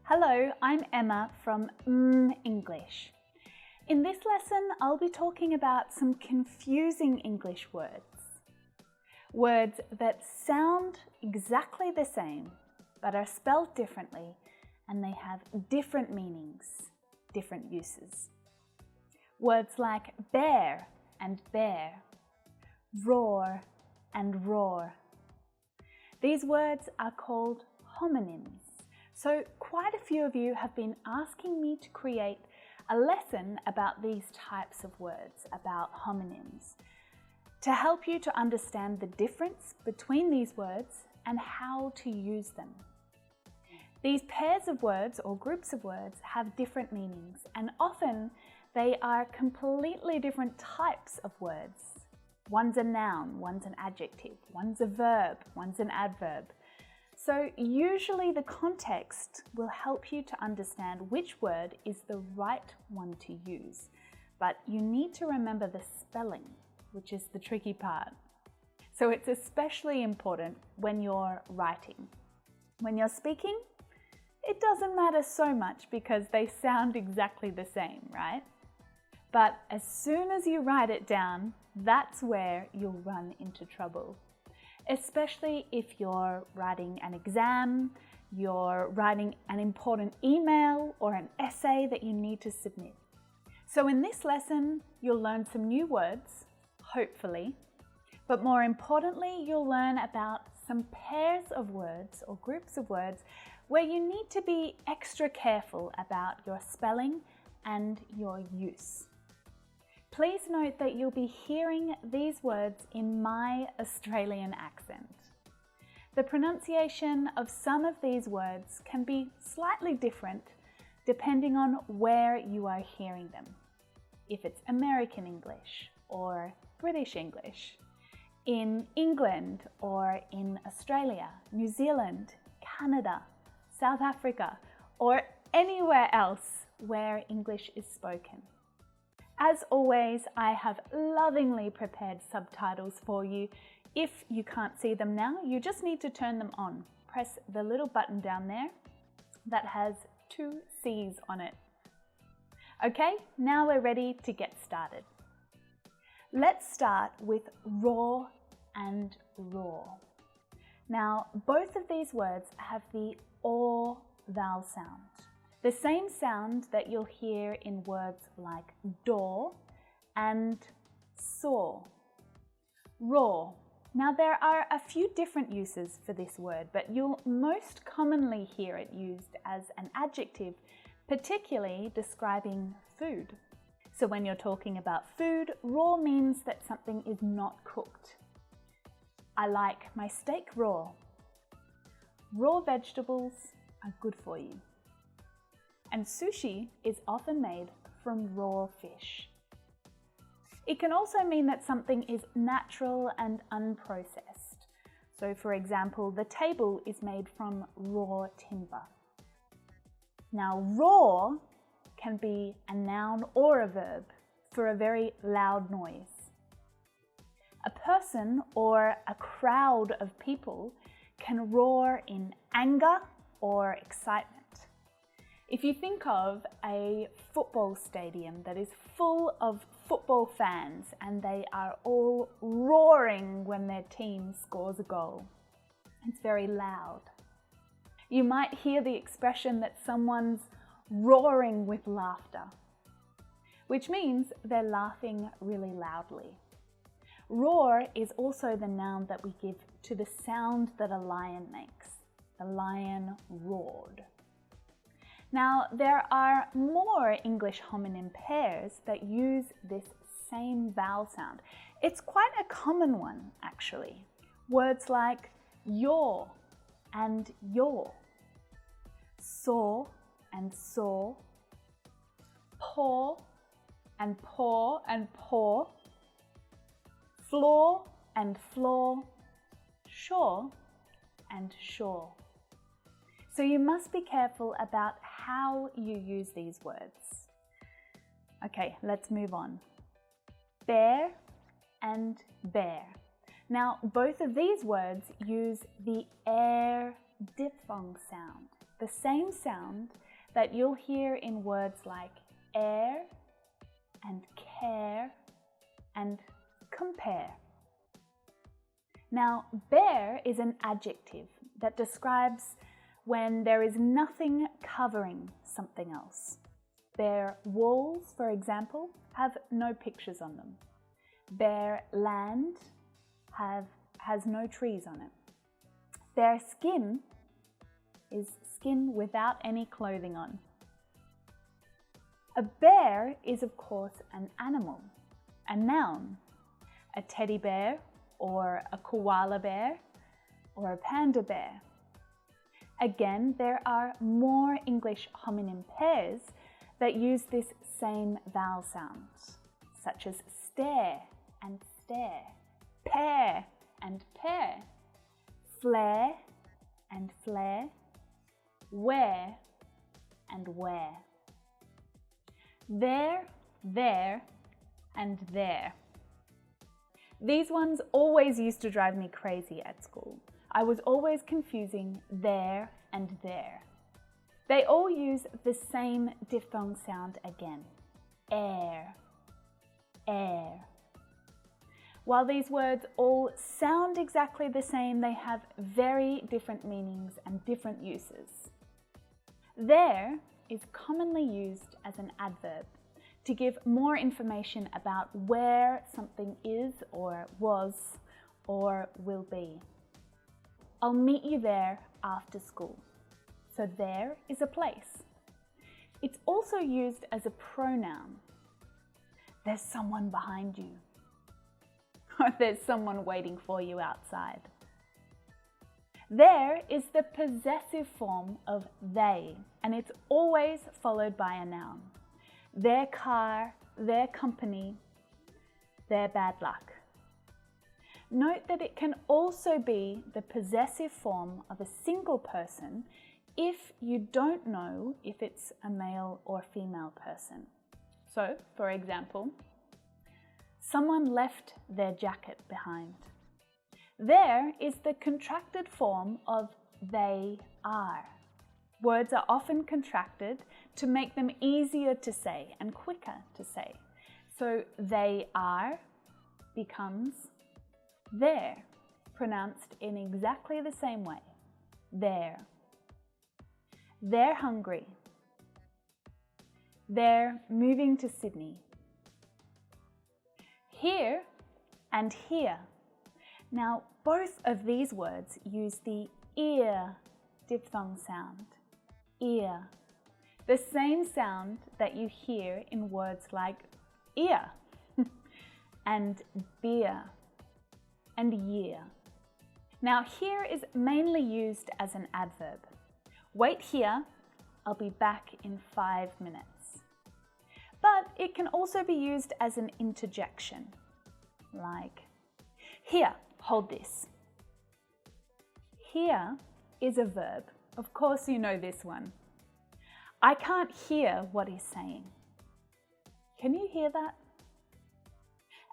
Hello, I'm Emma from mmmEnglish. In this lesson, I'll be talking about some confusing English words. Words that sound exactly the same, but are spelled differently, and they have different meanings, different uses. Words like bear and bear, roar and roar. These words are called homonyms. So quite a few of you have been asking me to create a lesson about these types of words, about homonyms, to help you to understand the difference between these words and how to use them. These pairs of words or groups of words have different meanings, and often they are completely different types of words. One's a noun, one's an adjective, one's a verb, one's an adverb. So usually the context will help you to understand which word is the right one to use, but you need to remember the spelling, which is the tricky part. So it's especially important when you're writing. When you're speaking, it doesn't matter so much because they sound exactly the same, right? But as soon as you write it down, that's where you'll run into trouble. Especially if you're writing an exam, you're writing an important email or an essay that you need to submit. So in this lesson, you'll learn some new words, hopefully, but more importantly, you'll learn about some pairs of words or groups of words where you need to be extra careful about your spelling and your use. Please note that you'll be hearing these words in my Australian accent. The pronunciation of some of these words can be slightly different depending on where you are hearing them. If it's American English or British English, in England or in Australia, New Zealand, Canada, South Africa, or anywhere else where English is spoken. As always, I have lovingly prepared subtitles for you. If you can't see them now, you just need to turn them on. Press the little button down there that has 2 C's on it. Okay, now we're ready to get started. Let's start with raw and roar. Now, both of these words have the or vowel sound. The same sound that you'll hear in words like door and saw. Raw. Now there are a few different uses for this word, but you'll most commonly hear it used as an adjective, particularly describing food. So when you're talking about food, raw means that something is not cooked. I like my steak raw. Raw vegetables are good for you. And sushi is often made from raw fish. It can also mean that something is natural and unprocessed. So for example, the table is made from raw timber. Now raw can be a noun or a verb for a very loud noise. A person or a crowd of people can roar in anger or excitement. If you think of a football stadium that is full of football fans and they are all roaring when their team scores a goal, it's very loud. You might hear the expression that someone's roaring with laughter, which means they're laughing really loudly. Roar is also the noun that we give to the sound that a lion makes. The lion roared. Now, there are more English homonym pairs that use this same vowel sound. It's quite a common one, actually. Words like your and your, saw and saw, paw and paw and paw, floor and floor, shore and shore. So you must be careful about how you use these words. Okay, let's move on. Bear and bear. Now, both of these words use the air diphthong sound, the the same sound that you'll hear in words like air and care and compare. Now, bare is an adjective that describes when there is nothing covering something else. Bare walls, for example, have no pictures on them. Bare land has no trees on it. Bare skin is skin without any clothing on. A bear is, of course, an animal, a noun. A teddy bear or a koala bear or a panda bear. Again, there are more English homonym pairs that use this same vowel sound, such as stare and stare, pair and pair, flare and flare, wear and wear. There, and there. These ones always used to drive me crazy at school. I was always confusing there and there. They all use the same diphthong sound again. Air, air. While these words all sound exactly the same, they have very different meanings and different uses. There is commonly used as an adverb to give more information about where something is or was or will be. I'll meet you there after school. So there is a place. It's also used as a pronoun. There's someone behind you. Or there's someone waiting for you outside. There is the possessive form of they, and it's always followed by a noun. Their car, their company, their bad luck. Note that it can also be the possessive form of a single person if you don't know if it's a male or female person. So, for example, someone left their jacket behind. There is the contracted form of they are. Words are often contracted to make them easier to say and quicker to say. So they are becomes there, pronounced in exactly the same way. There. They're hungry. They're moving to Sydney. Here and here. Now, both of these words use the ear diphthong sound. Ear. The same sound that you hear in words like ear and beer and year. Now, here is mainly used as an adverb. Wait here, I'll be back in 5 minutes. But it can also be used as an interjection, like, here, hold this. Here is a verb. Of course you know this one. I can't hear what he's saying. Can you hear that?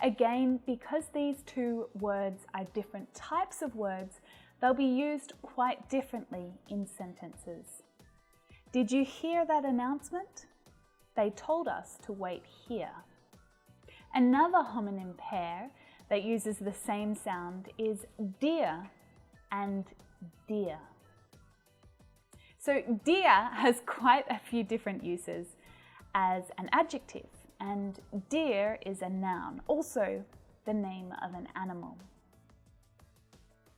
Again, because these two words are different types of words, they'll be used quite differently in sentences. Did you hear that announcement? They told us to wait here. Another homonym pair that uses the same sound is dear and dear. So dear has quite a few different uses as an adjective, and deer is a noun, also the name of an animal.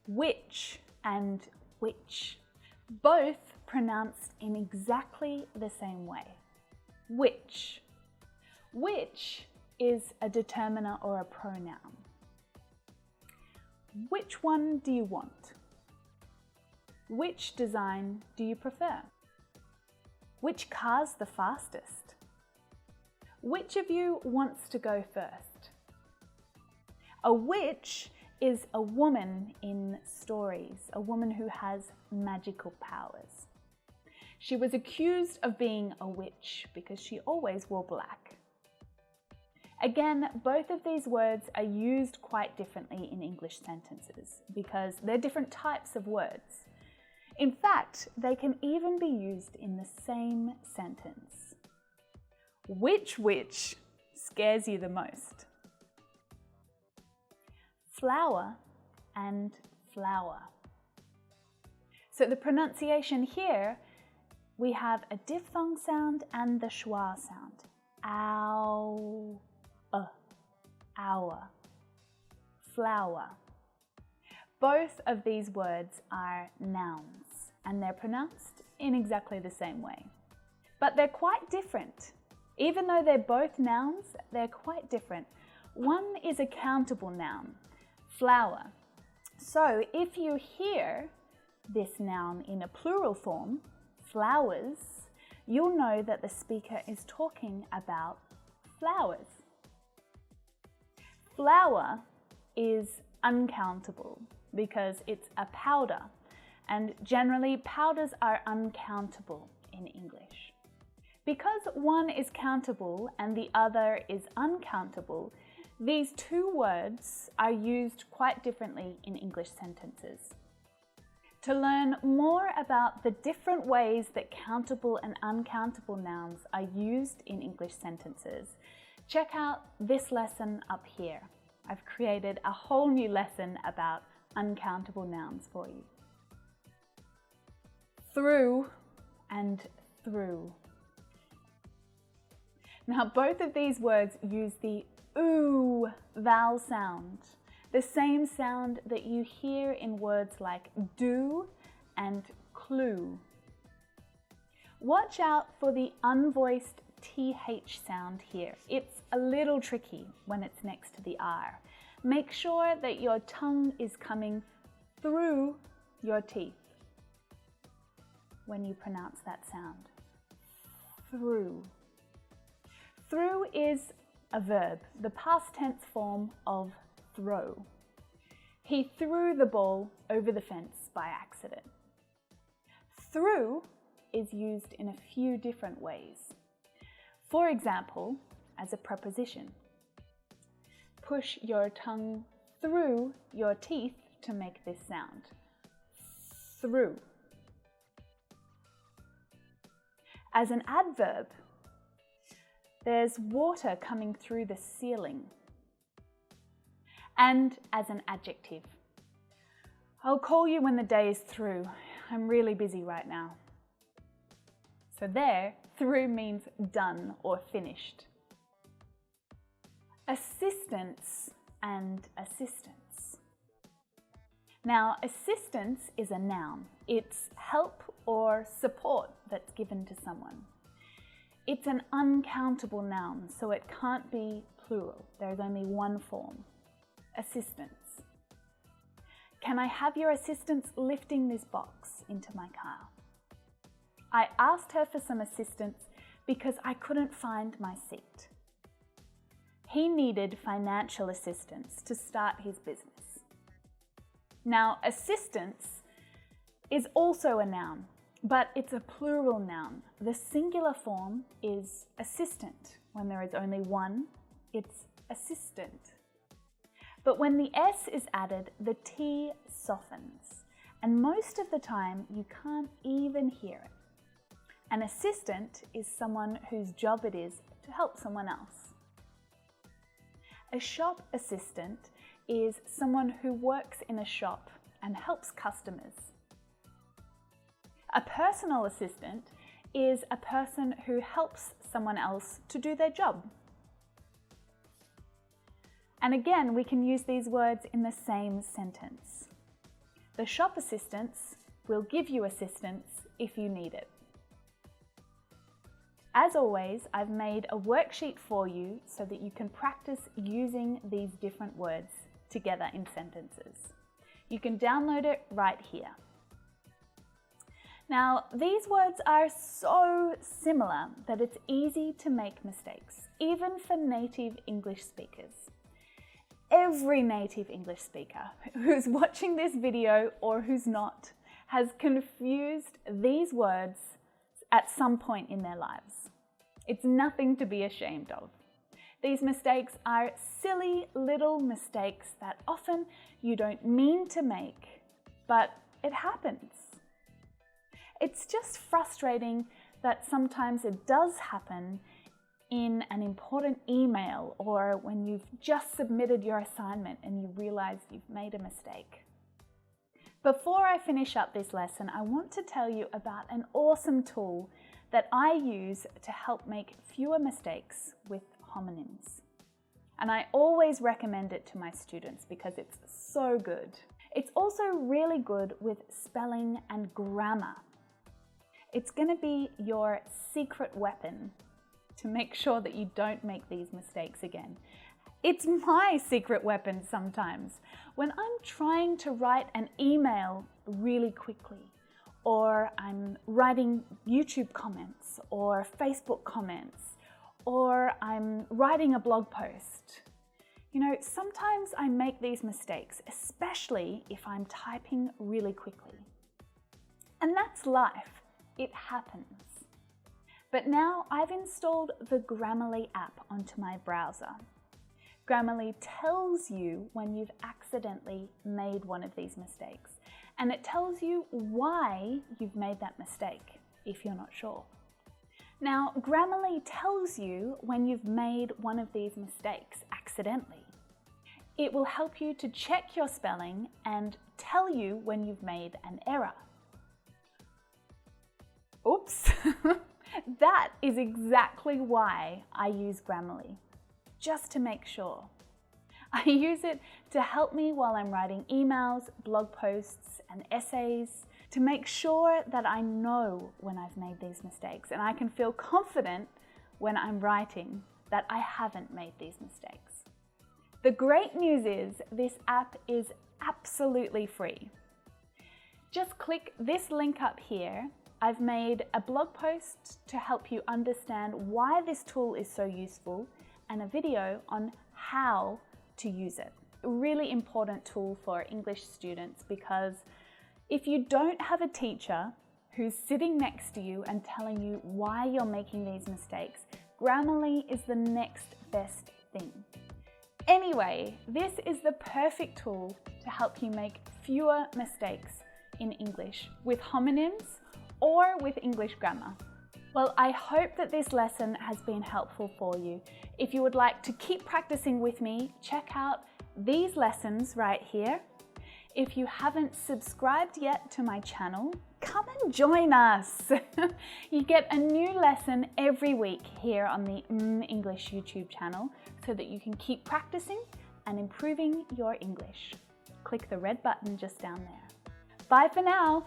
Which and which, both pronounced in exactly the same way. Which. Which is a determiner or a pronoun. Which one do you want? Which design do you prefer? Which car's the fastest? Which of you wants to go first? A witch is a woman in stories, a woman who has magical powers. She was accused of being a witch because she always wore black. Again, both of these words are used quite differently in English sentences because they're different types of words. In fact, they can even be used in the same sentence. Which scares you the most? Flower and flower. So the pronunciation here, we have a diphthong sound and the schwa sound. Ow, hour, flower. Both of these words are nouns and they're pronounced in exactly the same way. But they're quite different. Even though they're both nouns, they're quite different. One is a countable noun, flower. So if you hear this noun in a plural form, flowers, you'll know that the speaker is talking about flowers. Flower is uncountable because it's a powder, and generally powders are uncountable in English. Because one is countable and the other is uncountable, these two words are used quite differently in English sentences. To learn more about the different ways that countable and uncountable nouns are used in English sentences, check out this lesson up here. I've created a whole new lesson about uncountable nouns for you. Through and through. Now, both of these words use the oo vowel sound, the same sound that you hear in words like do and clue. Watch out for the unvoiced TH sound here. It's a little tricky when it's next to the R. Make sure that your tongue is coming through your teeth when you pronounce that sound. Through. Through is a verb, the past tense form of throw. He threw the ball over the fence by accident. Through is used in a few different ways. For example, as a preposition. Push your tongue through your teeth to make this sound. Through. As an adverb, there's water coming through the ceiling. And as an adjective, I'll call you when the day is through. I'm really busy right now. So there, through means done or finished. Assistance and assistance. Now, assistance is a noun. It's help or support that's given to someone. It's an uncountable noun, so it can't be plural. There's only one form. Assistance. Can I have your assistance lifting this box into my car? I asked her for some assistance because I couldn't find my seat. He needed financial assistance to start his business. Now, assistance is also a noun, but it's a plural noun. The singular form is assistant. When there is only one, it's assistant. But when the S is added, the T softens, and most of the time you can't even hear it. An assistant is someone whose job it is to help someone else. A shop assistant is someone who works in a shop and helps customers. A personal assistant is a person who helps someone else to do their job. And again, we can use these words in the same sentence. The shop assistants will give you assistance if you need it. As always, I've made a worksheet for you so that you can practice using these different words together in sentences. You can download it right here. Now, these words are so similar that it's easy to make mistakes, even for native English speakers. Every native English speaker who's watching this video or who's not has confused these words at some point in their lives. It's nothing to be ashamed of. These mistakes are silly little mistakes that often you don't mean to make, but it happens. It's just frustrating that sometimes it does happen in an important email or when you've just submitted your assignment and you realize you've made a mistake. Before I finish up this lesson, I want to tell you about an awesome tool that I use to help make fewer mistakes with homonyms. And I always recommend it to my students because it's so good. It's also really good with spelling and grammar. It's going to be your secret weapon to make sure that you don't make these mistakes again. It's my secret weapon sometimes. When I'm trying to write an email really quickly, or I'm writing YouTube comments or Facebook comments, or I'm writing a blog post. You know, sometimes I make these mistakes, especially if I'm typing really quickly. And that's life. It happens. But now I've installed the Grammarly app onto my browser. Grammarly tells you when you've accidentally made one of these mistakes, and it tells you why you've made that mistake, if you're not sure. Now, Grammarly tells you when you've made one of these mistakes accidentally. It will help you to check your spelling and tell you when you've made an error. Oops! That is exactly why I use Grammarly, just to make sure. I use it to help me while I'm writing emails, blog posts, and essays, to make sure that I know when I've made these mistakes and I can feel confident when I'm writing that I haven't made these mistakes. The great news is this app is absolutely free. Just click this link up here. I've made a blog post to help you understand why this tool is so useful and a video on how to use it. A really important tool for English students because if you don't have a teacher who's sitting next to you and telling you why you're making these mistakes, Grammarly is the next best thing. Anyway, this is the perfect tool to help you make fewer mistakes in English with homonyms or with English grammar. Well, I hope that this lesson has been helpful for you. If you would like to keep practicing with me, check out these lessons right here. If you haven't subscribed yet to my channel, come and join us. You get a new lesson every week here on the mmmEnglish YouTube channel so that you can keep practicing and improving your English. Click the red button just down there. Bye for now.